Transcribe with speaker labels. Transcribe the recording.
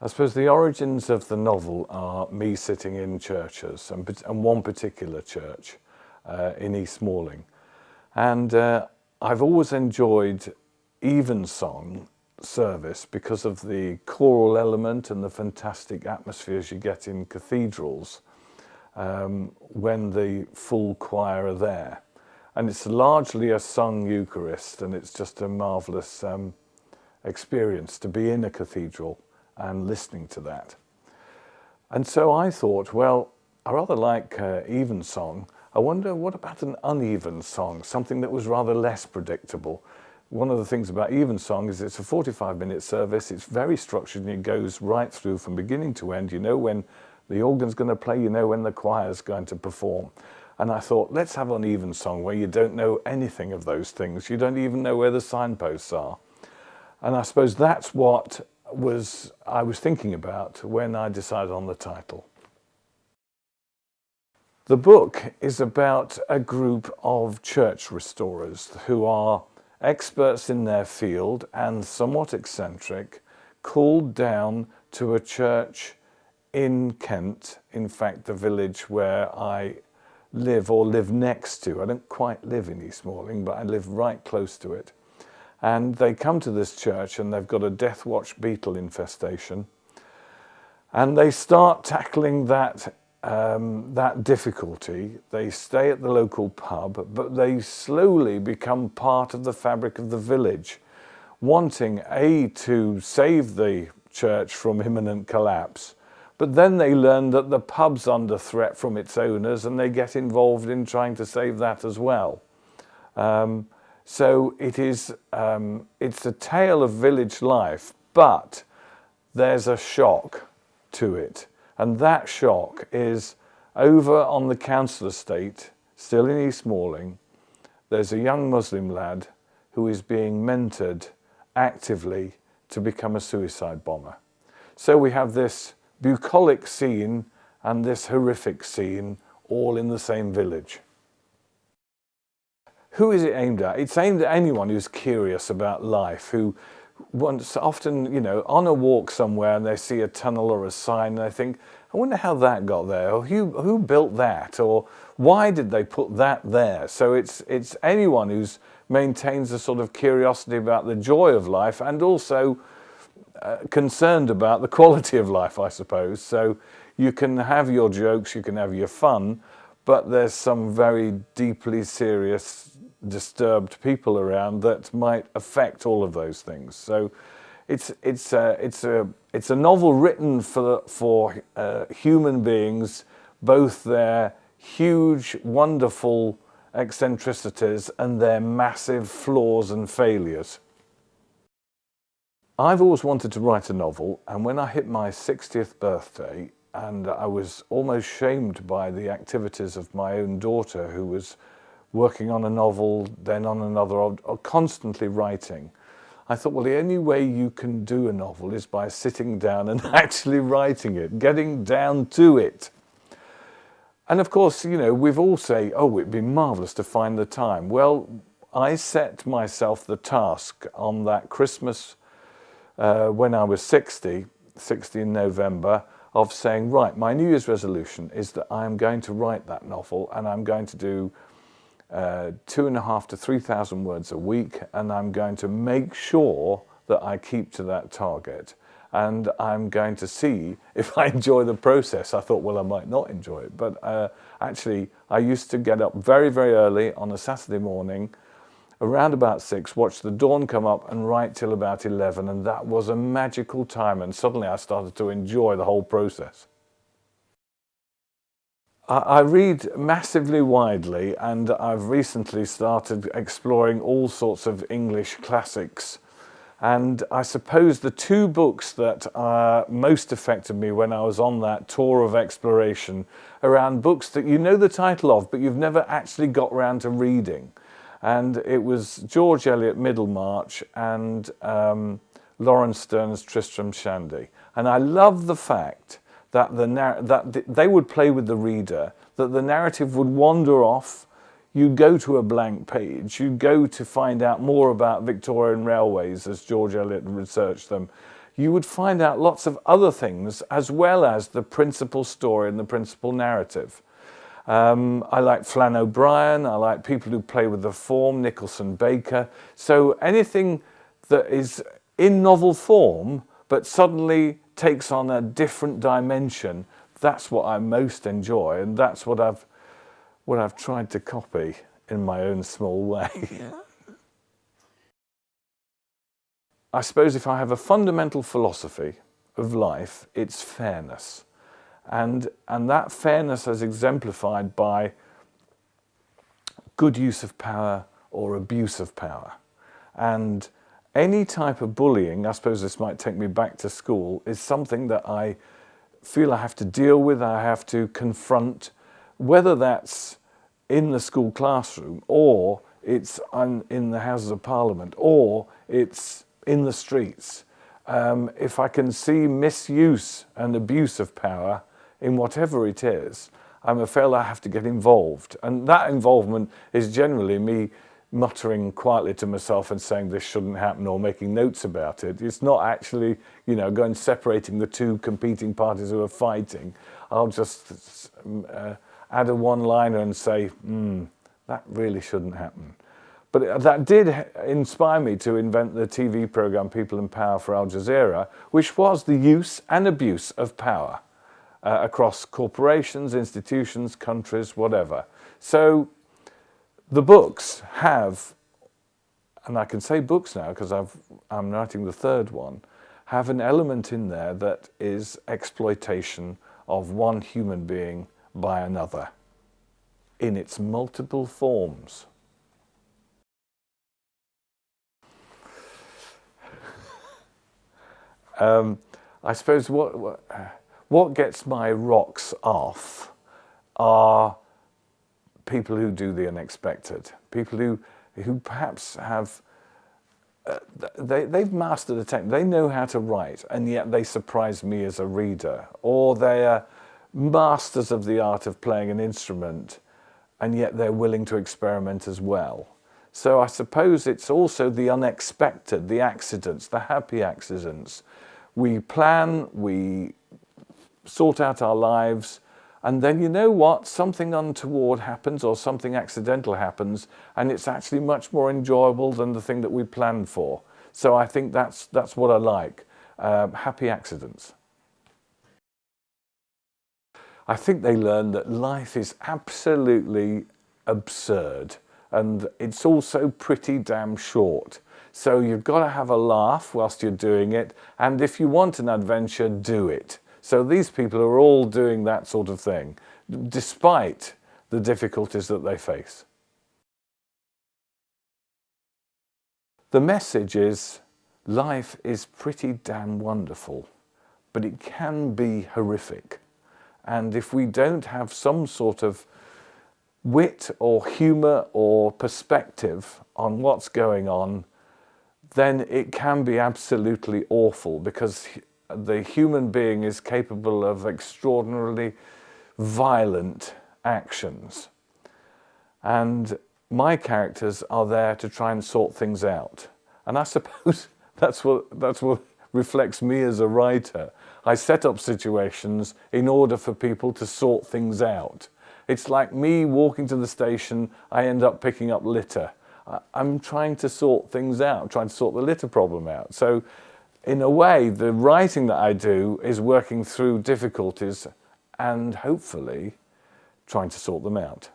Speaker 1: I suppose the origins of the novel are me sitting in churches, and one particular church in East Malling. And I've always enjoyed evensong service because of the choral element and the fantastic atmospheres you get in cathedrals when the full choir are there. And it's largely a sung Eucharist, and it's just a marvellous experience to be in a cathedral and listening to that. And so I thought, well, I rather like evensong. I wonder, what about an uneven song, something that was rather less predictable? One of the things about evensong is it's a 45-minute service. It's very structured, and it goes right through from beginning to end. You know when the organ's going to play, you know when the choir's going to perform. And I thought, let's have an evensong where you don't know anything of those things. You don't even know where the signposts are. And I suppose that's what I was thinking about when I decided on the title. The book is about a group of church restorers who are experts in their field and somewhat eccentric, called down to a church in Kent, in fact the village where I live or live next to. I don't quite live in East Malling, but I live right close to it. And they come to this church and they've got a death watch beetle infestation. And they start tackling that difficulty. They stay at the local pub, but they slowly become part of the fabric of the village, wanting to save the church from imminent collapse. But then they learn that the pub's under threat from its owners, and they get involved in trying to save that as well. So it's a tale of village life, but there's a shock to it. And that shock is over on the council estate, still in East Malling. There's a young Muslim lad who is being mentored actively to become a suicide bomber. So we have this bucolic scene and this horrific scene all in the same village. Who is it aimed at? It's aimed at anyone who's curious about life, who wants, often, you know, on a walk somewhere and they see a tunnel or a sign and they think, I wonder how that got there, or who built that, or why did they put that there? So it's anyone who maintains a sort of curiosity about the joy of life and also concerned about the quality of life, I suppose. So you can have your jokes, you can have your fun, but there's some very deeply serious, disturbed people around that might affect all of those things. So it's a novel written for human beings, both their huge, wonderful eccentricities and their massive flaws and failures. I've always wanted to write a novel, and when I hit my 60th birthday, and I was almost shamed by the activities of my own daughter, who was working on a novel, then on another, or constantly writing. I thought, well, the only way you can do a novel is by sitting down and actually writing it, getting down to it. And of course, you know, we've all say, oh, it'd be marvellous to find the time. Well, I set myself the task on that Christmas when I was 60 in November, of saying, right, my New Year's resolution is that I am going to write that novel, and I'm going to do 2,500 to 3,000 words a week, and I'm going to make sure that I keep to that target, and I'm going to see if I enjoy the process. I thought, well, I might not enjoy it, but actually I used to get up very, very early on a Saturday morning, around about 6, watch the dawn come up and write till about 11, and that was a magical time, and suddenly I started to enjoy the whole process. I read massively widely, and I've recently started exploring all sorts of English classics. And I suppose the two books that most affected me when I was on that tour of exploration around books that you know the title of, but you've never actually got round to reading. And it was George Eliot Middlemarch and Lawrence Stern's Tristram Shandy. And I love the fact that they would play with the reader, that the narrative would wander off. You'd go to a blank page. You'd go to find out more about Victorian railways as George Eliot researched them. you would find out lots of other things as well as the principal story and the principal narrative. I like Flann O'Brien, I like people who play with the form, Nicholson Baker. So anything that is in novel form but suddenly takes on a different dimension, that's what I most enjoy, and that's what I've tried to copy in my own small way. I suppose if I have a fundamental philosophy of life, it's fairness. And that fairness is exemplified by good use of power or abuse of power. And any type of bullying, I suppose this might take me back to school, is something that I feel I have to deal with, I have to confront, whether that's in the school classroom or it's in the Houses of Parliament or it's in the streets. If I can see misuse and abuse of power in whatever it is, I'm afraid I have to get involved. And that involvement is generally me muttering quietly to myself and saying this shouldn't happen or making notes about it. It's not actually, you know, going separating the two competing parties who are fighting. I'll just add a one-liner and say, that really shouldn't happen. But that did inspire me to invent the TV program People in Power for Al Jazeera, which was the use and abuse of power across corporations, institutions, countries, whatever. So the books have, and I can say books now because I'm writing the third one, have an element in there that is exploitation of one human being by another in its multiple forms. I suppose what gets my rocks off are people who do the unexpected, people who perhaps have, they've mastered a technique, they know how to write, and yet they surprise me as a reader, or they are masters of the art of playing an instrument, and yet they're willing to experiment as well. So I suppose it's also the unexpected, the accidents, the happy accidents. We plan, we sort out our lives, and then you know what? Something untoward happens or something accidental happens, and it's actually much more enjoyable than the thing that we planned for. So I think that's what I like, happy accidents. I think they learn that life is absolutely absurd, and it's also pretty damn short. So you've got to have a laugh whilst you're doing it, and if you want an adventure, do it. So these people are all doing that sort of thing, despite the difficulties that they face. The message is, life is pretty damn wonderful, but it can be horrific. And if we don't have some sort of wit or humour or perspective on what's going on, then it can be absolutely awful, because the human being is capable of extraordinarily violent actions. And my characters are there to try and sort things out. And I suppose that's what reflects me as a writer. I set up situations in order for people to sort things out. It's like me walking to the station, I end up picking up litter. I'm trying to sort things out, trying to sort the litter problem out. So in a way, the writing that I do is working through difficulties and hopefully trying to sort them out.